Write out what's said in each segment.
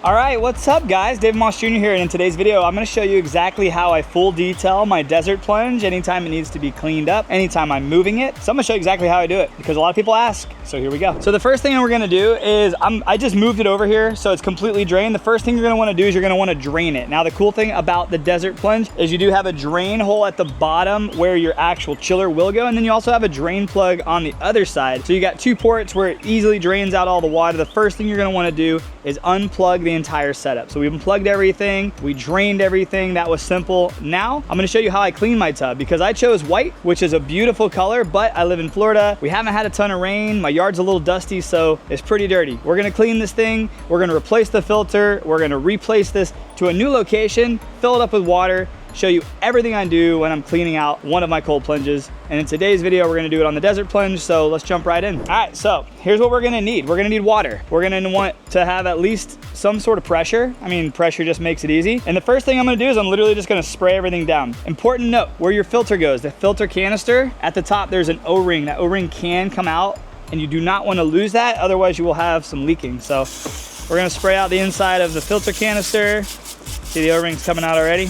All right, what's up guys? Dave Moss Jr. here, and in today's video, I'm gonna show you exactly how I full detail my desert plunge anytime it needs to be cleaned up, anytime I'm moving it. So I'm gonna show you exactly how I do it because a lot of people ask, so here we go. So the first thing we're gonna do is, I just moved it over here so it's completely drained. The first thing you're gonna wanna do is you're gonna wanna drain it. Now the cool thing about the desert plunge is you do have a drain hole at the bottom where your actual chiller will go, and then you also have a drain plug on the other side. So you got two ports where it easily drains out all the water. The first thing you're gonna wanna do is unplug the entire setup. So we unplugged everything, we drained everything. That was simple. Now I'm gonna show you how I clean my tub, because I chose white, which is a beautiful color, but I live in Florida. We haven't had a ton of rain. My yard's a little dusty, so it's pretty dirty. We're gonna clean this thing. We're gonna replace the filter. We're gonna replace this to a new location, fill it up with water, show you everything I do when I'm cleaning out one of my cold plunges. And in today's video, we're gonna do it on the desert plunge, so let's jump right in. All right, so here's what we're gonna need. We're gonna need water. We're gonna want to have at least some sort of pressure. I mean, pressure just makes it easy. And the first thing I'm gonna do is I'm literally just gonna spray everything down. Important note, where your filter goes, the filter canister, at the top there's an O-ring. That O-ring can come out, and you do not wanna lose that, otherwise you will have some leaking. So we're gonna spray out the inside of the filter canister. See the O-ring's coming out already.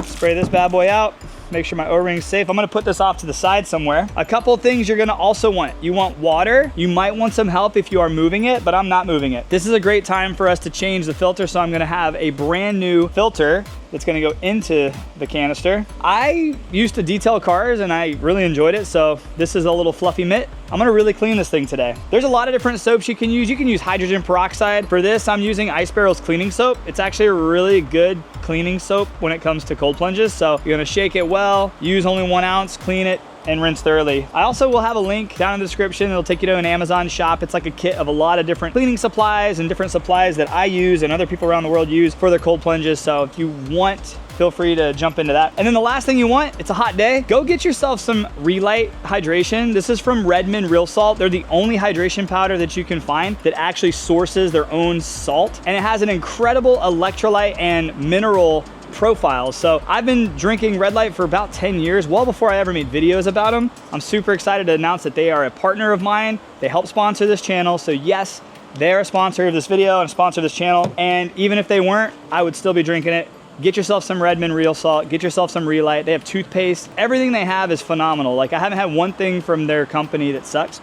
Spray this bad boy out, make sure my O-ring's safe. I'm gonna put this off to the side somewhere. A couple things you're gonna also want. You want water. You might want some help if you are moving it, but I'm not moving it. This is a great time for us to change the filter, so I'm gonna have a brand new filter that's gonna go into the canister. I used to detail cars and I really enjoyed it, so this is a little fluffy mitt. I'm gonna really clean this thing today. There's a lot of different soaps you can use. You can use hydrogen peroxide. For this, I'm using Ice Barrel's cleaning soap. It's actually a really good cleaning soap when it comes to cold plunges. So you're gonna shake it well, use only 1 ounce, clean it, and rinse thoroughly. I also will have a link down in the description. It'll take you to an Amazon shop. It's like a kit of a lot of different cleaning supplies and different supplies that I use and other people around the world use for their cold plunges. So if you want, feel free to jump into that. And then the last thing you want, it's a hot day, go get yourself some Relight hydration. This is from Redmond Real Salt. They're the only hydration powder that you can find that actually sources their own salt. And it has an incredible electrolyte and mineral profiles. So I've been drinking Red Light for about 10 years, well before I ever made videos about them. I'm super excited to announce that they are a partner of mine. They help sponsor this channel. So yes, they're a sponsor of this video and a sponsor of this channel. And even if they weren't, I would still be drinking it. Get yourself some Redmond Real Salt, get yourself some Relight. They have toothpaste. Everything they have is phenomenal. Like, I haven't had one thing from their company that sucks.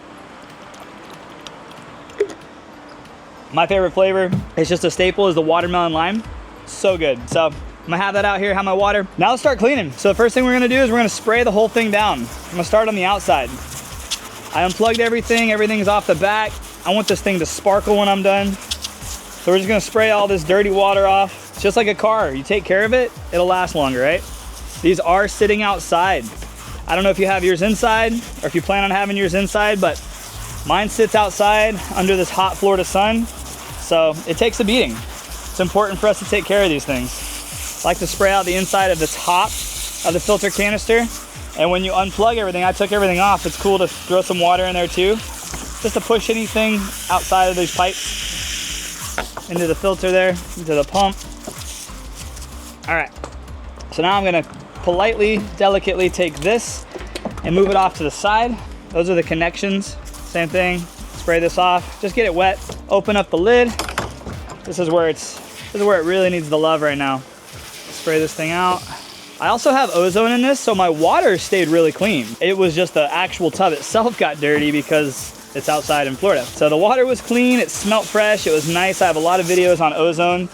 My favorite flavor, it's just a staple, is the watermelon lime. So good. So I'm gonna have that out here, have my water. Now let's start cleaning. So the first thing we're gonna do is we're gonna spray the whole thing down. I'm gonna start on the outside. I unplugged everything, everything's off the back. I want this thing to sparkle when I'm done. So we're just gonna spray all this dirty water off. It's just like a car. You take care of it, it'll last longer, right? These are sitting outside. I don't know if you have yours inside or if you plan on having yours inside, but mine sits outside under this hot Florida sun. So it takes a beating. It's important for us to take care of these things. I like to spray out the inside of the top of the filter canister. And when you unplug everything, I took everything off. It's cool to throw some water in there too, just to push anything outside of these pipes into the filter there, into the pump. All right, so now I'm gonna politely, delicately take this and move it off to the side. Those are the connections, same thing. Spray this off, just get it wet. Open up the lid. This is where it really needs the love right now. Spray this thing out. I also have ozone in this, so my water stayed really clean. It was just the actual tub itself got dirty because it's outside in Florida. So the water was clean, it smelled fresh, it was nice. I have a lot of videos on ozone.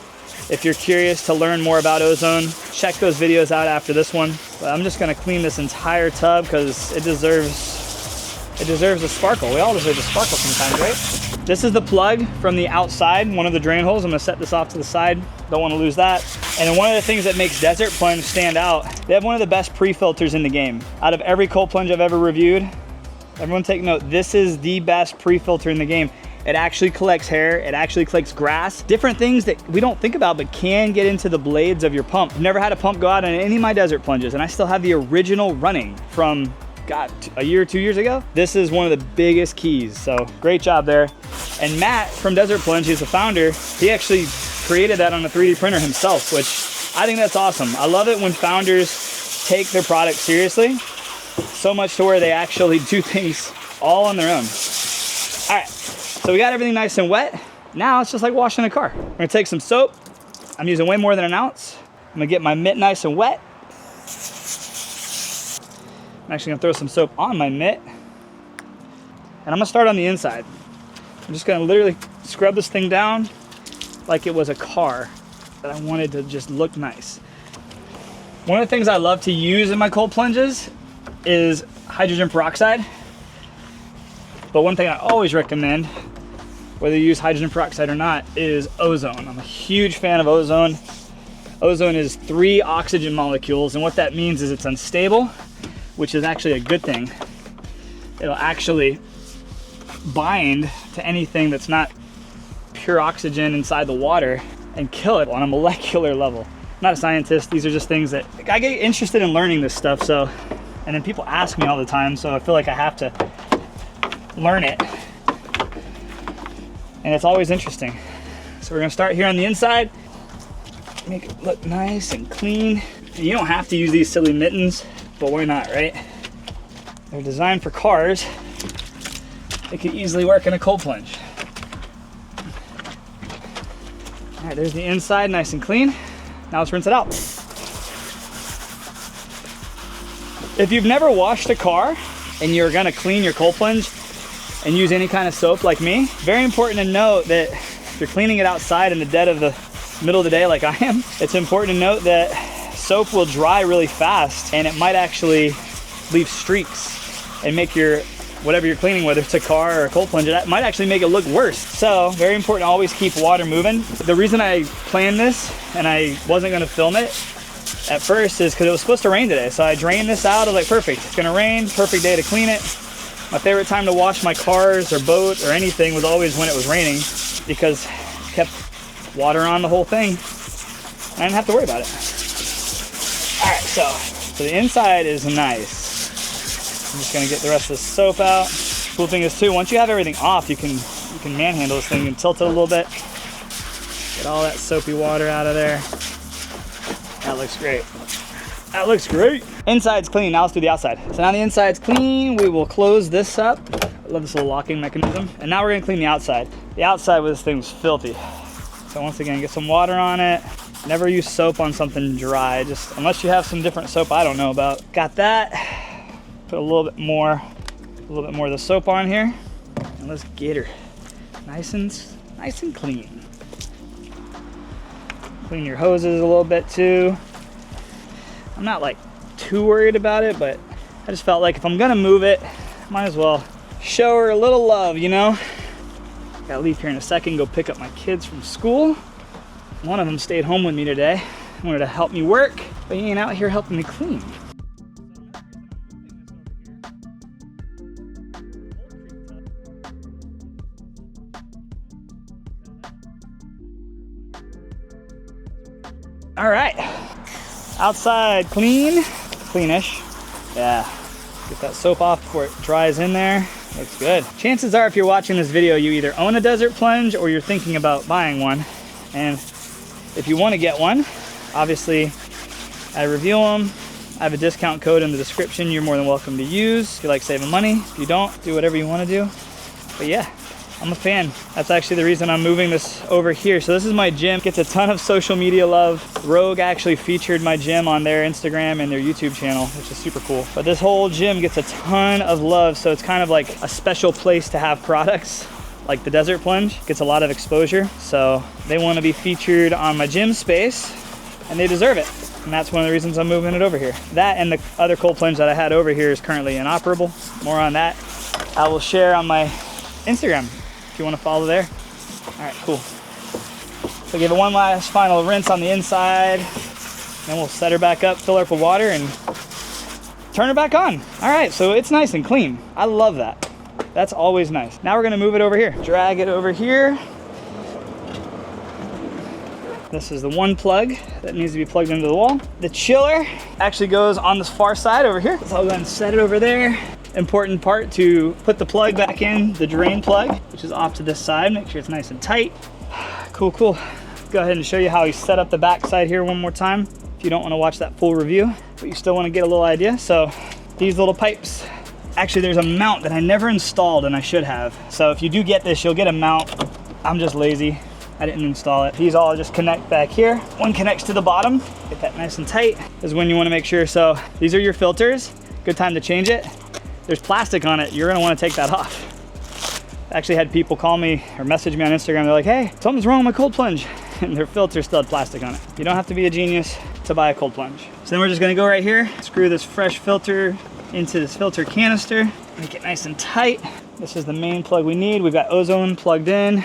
If you're curious to learn more about ozone, check those videos out after this one. But I'm just gonna clean this entire tub because it deserves a sparkle. We all deserve a sparkle sometimes, right? This is the plug from the outside, one of the drain holes. I'm gonna set this off to the side. Don't wanna lose that. And then one of the things that makes Desert Plunge stand out, they have one of the best pre-filters in the game. Out of every cold plunge I've ever reviewed, everyone take note, this is the best pre-filter in the game. It actually collects hair, it actually collects grass, different things that we don't think about but can get into the blades of your pump. I've never had a pump go out on any of my desert plunges, and I still have the original running from, God, a year or 2 years ago. This is one of the biggest keys, so great job there. And Matt from Desert Plunge, he's the founder, he actually created that on a 3D printer himself, which I think that's awesome. I love it when founders take their product seriously, so much to where they actually do things all on their own. All right, so we got everything nice and wet. Now it's just like washing a car. I'm gonna take some soap. I'm using way more than an ounce. I'm gonna get my mitt nice and wet. I'm actually gonna throw some soap on my mitt. And I'm gonna start on the inside. I'm just gonna literally scrub this thing down like it was a car that I wanted to just look nice. One of the things I love to use in my cold plunges is hydrogen peroxide. But one thing I always recommend, whether you use hydrogen peroxide or not, is ozone. I'm a huge fan of ozone. Ozone is 3 oxygen molecules, and what that means is it's unstable, which is actually a good thing. It'll actually bind to anything that's not pure oxygen inside the water and kill it on a molecular level. I'm not a scientist. These are just things that I get interested in learning this stuff. So, and then people ask me all the time, so I feel like I have to learn it. And it's always interesting. So we're gonna start here on the inside, make it look nice and clean. And you don't have to use these silly mittens, but why not, right? They're designed for cars. They could easily work in a cold plunge. All right, there's the inside, nice and clean. Now let's rinse it out. If you've never washed a car and you're gonna clean your cold plunge and use any kind of soap like me, very important to note that if you're cleaning it outside in the dead of the middle of the day like I am, it's important to note that soap will dry really fast and it might actually leave streaks and make your whatever you're cleaning, whether it's a car or a cold plunger, that might actually make it look worse. So very important to always keep water moving. The reason I planned this and I wasn't gonna film it at first is because it was supposed to rain today. So I drained this out, I was like, perfect, it's gonna rain, perfect day to clean it. My favorite time to wash my cars or boat or anything was always when it was raining because it kept water on the whole thing. I didn't have to worry about it. All right, so the inside is nice. I'm just gonna get the rest of the soap out. Cool thing is too, once you have everything off, you can manhandle this thing and tilt it a little bit. Get all that soapy water out of there. That looks great. That looks great. Inside's clean, now let's do the outside. So now the inside's clean, we will close this up. I love this little locking mechanism. And now we're gonna clean the outside. The outside with this thing was filthy. So once again, get some water on it. Never use soap on something dry, just unless you have some different soap I don't know about. Got that. Put a little bit more of the soap on here, and let's get her nice and clean. Clean your hoses a little bit too. I'm not like too worried about it, but I just felt like if I'm gonna move it, might as well show her a little love, you know? Gotta leave here in a second, go pick up my kids from school. One of them stayed home with me today. Wanted to help me work, but he ain't out here helping me clean. All right, outside clean, cleanish. Yeah, get that soap off before it dries in there. Looks good. Chances are if you're watching this video, you either own a desert plunge or you're thinking about buying one. And if you want to get one, obviously I review them. I have a discount code in the description you're more than welcome to use if you like saving money. If you don't, do whatever you want to do. But yeah, I'm a fan. That's actually the reason I'm moving this over here. So this is my gym. Gets a ton of social media love. Rogue actually featured my gym on their Instagram and their YouTube channel, which is super cool. But this whole gym gets a ton of love. So it's kind of like a special place to have products. Like the Desert Plunge gets a lot of exposure. So they want to be featured on my gym space and they deserve it. And that's one of the reasons I'm moving it over here. That and the other cold plunge that I had over here is currently inoperable. More on that I will share on my Instagram if you want to follow there. All right, cool. So give it one last final rinse on the inside. Then we'll set her back up, fill her up with water, and turn her back on. All right, so it's nice and clean. I love that. That's always nice. Now we're gonna move it over here. Drag it over here. This is the one plug that needs to be plugged into the wall. The chiller actually goes on this far side over here. So I'll go ahead and set it over there. Important part to put the plug back in, the drain plug, which is off to this side. Make sure it's nice and tight. Cool, cool. Go ahead and show you how we set up the back side here one more time if you don't want to watch that full review, but you still want to get a little idea. So these little pipes, actually there's a mount that I never installed and I should have. So if you do get this, you'll get a mount I'm just lazy. I didn't install it. These all just connect back here. One connects to the bottom. Get that nice and tight. This is when you want to make sure. So these are your filters. Good time to change it. There's plastic on it. You're gonna want to take that off. I actually had people call me or message me on Instagram. They're like, hey, something's wrong with my cold plunge. And their filter still had plastic on it. You don't have to be a genius to buy a cold plunge. So then we're just gonna go right here, screw this fresh filter into this filter canister, make it nice and tight. This is the main plug we need. We've got ozone plugged in.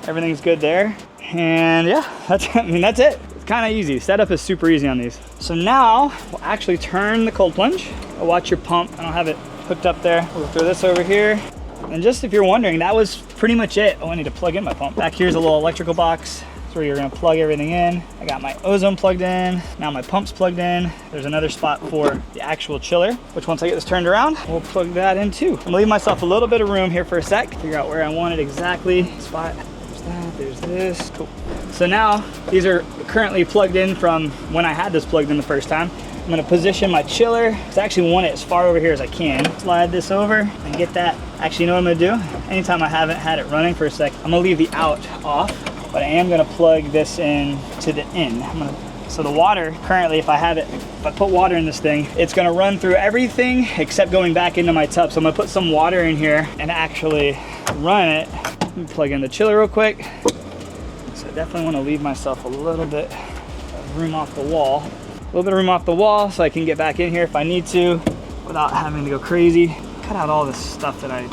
Everything's good there. And yeah, that's it. It's kind of easy. Setup is super easy on these. So now we'll actually turn the cold plunge. I'll watch your pump. I don't have it hooked up there. We'll throw this over here. And just if you're wondering, that was pretty much it. Oh, I need to plug in my pump. Back here's a little electrical box. That's where you're gonna plug everything in. I got my ozone plugged in. Now my pump's plugged in. There's another spot for the actual chiller, which once I get this turned around, we'll plug that in too. I'm gonna leave myself a little bit of room here for a sec, figure out where I want it exactly. Spot. There's this, cool. So now these are currently plugged in from when I had this plugged in the first time. I'm gonna position my chiller, because I actually want it as far over here as I can. Slide this over and get that. Actually, you know what I'm gonna do? Anytime I haven't had it running for a sec, I'm gonna leave the out off, but I am gonna plug this in to the in. So the water, currently, if I put water in this thing, it's gonna run through everything except going back into my tub. So I'm gonna put some water in here and actually run it. Let me plug in the chiller real quick. So I definitely want to leave myself a little bit of room off the wall. A little bit of room off the wall so I can get back in here if I need to without having to go crazy. Cut out all this stuff that I'm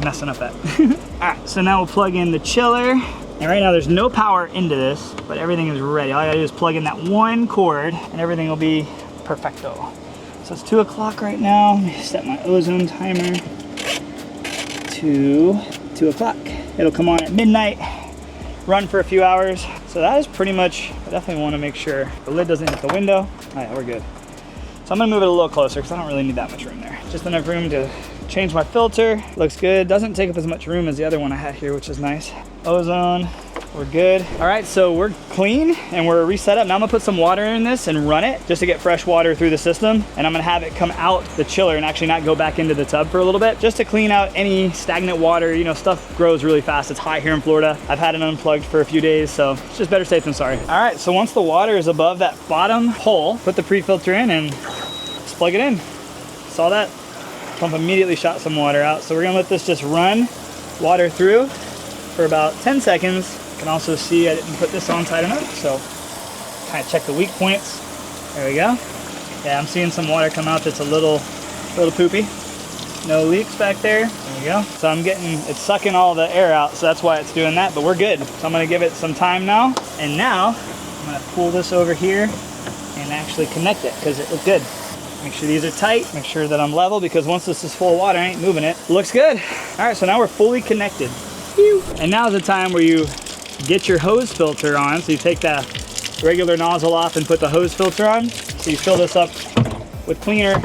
messing up at. All right, so now we'll plug in the chiller. And right now there's no power into this, but everything is ready. All I gotta do is plug in that one cord and everything will be perfecto. So it's 2 o'clock right now. Let me set my ozone timer to 2 o'clock. It'll come on at midnight, run for a few hours. So that is pretty much, I definitely want to make sure the lid doesn't hit the window. All right, we're good. So I'm gonna move it a little closer because I don't really need that much room there. Just enough room to change my filter. Looks good. Doesn't take up as much room as the other one I had here, which is nice. Ozone, we're good. All right, so we're clean and we're reset up. Now I'm gonna put some water in this and run it just to get fresh water through the system. And I'm gonna have it come out the chiller and actually not go back into the tub for a little bit, just to clean out any stagnant water. You know, stuff grows really fast. It's hot here in Florida. I've had it unplugged for a few days, so it's just better safe than sorry. All right, so once the water is above that bottom hole, put the pre-filter in and just plug it in. Saw that? Pump immediately shot some water out. So we're gonna let this just run water through for about 10 seconds. You can also see I didn't put this on tight enough, so kind of check the weak points. There we go. Yeah, I'm seeing some water come out that's a little poopy. No leaks back there. There we go. So it's sucking all the air out, so that's why it's doing that, but we're good. So I'm gonna give it some time now. And now I'm gonna pull this over here and actually connect it because it looked good. Make sure these are tight, make sure that I'm level, because once this is full of water, I ain't moving it. Looks good. All right, so now we're fully connected. And now's the time where you get your hose filter on. So you take the regular nozzle off and put the hose filter on. So you fill this up with cleaner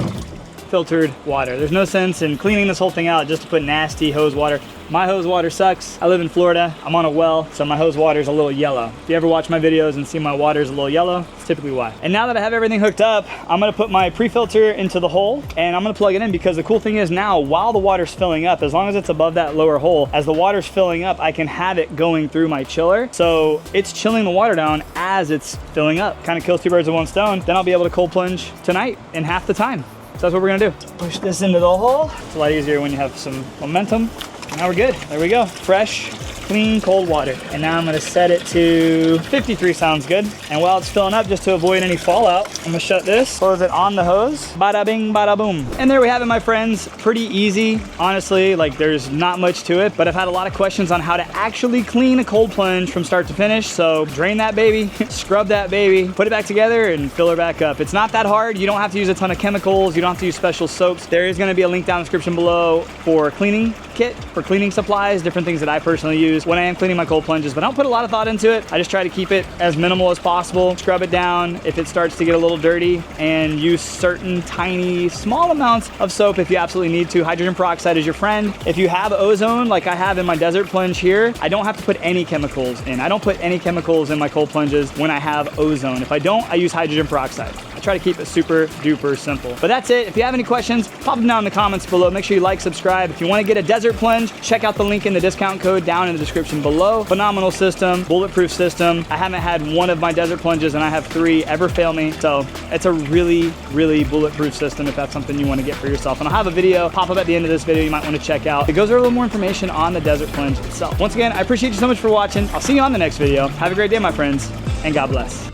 filtered water. There's no sense in cleaning this whole thing out just to put nasty hose water. My hose water sucks. I live in Florida. I'm on a well, so my hose water is a little yellow. If you ever watch my videos and see my water is a little yellow, it's typically why. And now that I have everything hooked up, I'm gonna put my pre-filter into the hole and I'm gonna plug it in, because the cool thing is now, while the water's filling up, as long as it's above that lower hole, as the water's filling up, I can have it going through my chiller. So it's chilling the water down as it's filling up. Kind of kills two birds with one stone. Then I'll be able to cold plunge tonight in half the time. So that's what we're gonna do. Push this into the hole. It's a lot easier when you have some momentum. Now we're good. There we go. Fresh, clean, cold water. And now I'm gonna set it to 53, sounds good. And while it's filling up, just to avoid any fallout, I'm gonna shut this, close it on the hose. Bada bing, bada boom. And there we have it, my friends. Pretty easy, honestly. Like, there's not much to it, but I've had a lot of questions on how to actually clean a cold plunge from start to finish. So drain that baby, scrub that baby, put it back together and fill her back up. It's not that hard. You don't have to use a ton of chemicals. You don't have to use special soaps. There is gonna be a link down in the description below for cleaning kit, for cleaning supplies, different things that I personally use when I am cleaning my cold plunges, but I don't put a lot of thought into it. I just try to keep it as minimal as possible, scrub it down if it starts to get a little dirty, and use certain tiny, small amounts of soap if you absolutely need to. Hydrogen peroxide is your friend. If you have ozone, like I have in my desert plunge here, I don't have to put any chemicals in. I don't put any chemicals in my cold plunges when I have ozone. If I don't, I use hydrogen peroxide. I try to keep it super duper simple. But that's it. If you have any questions, pop them down in the comments below. Make sure you like, subscribe. If you want to get a desert plunge, check out the link in the discount code down in the description below. Phenomenal system, bulletproof system. I haven't had one of my desert plunges, and I have 3 ever fail me. So it's a really, really bulletproof system if that's something you want to get for yourself. And I'll have a video pop up at the end of this video you might want to check out. It goes over a little more information on the desert plunge itself. Once again, I appreciate you so much for watching. I'll see you on the next video. Have a great day, my friends, and God bless.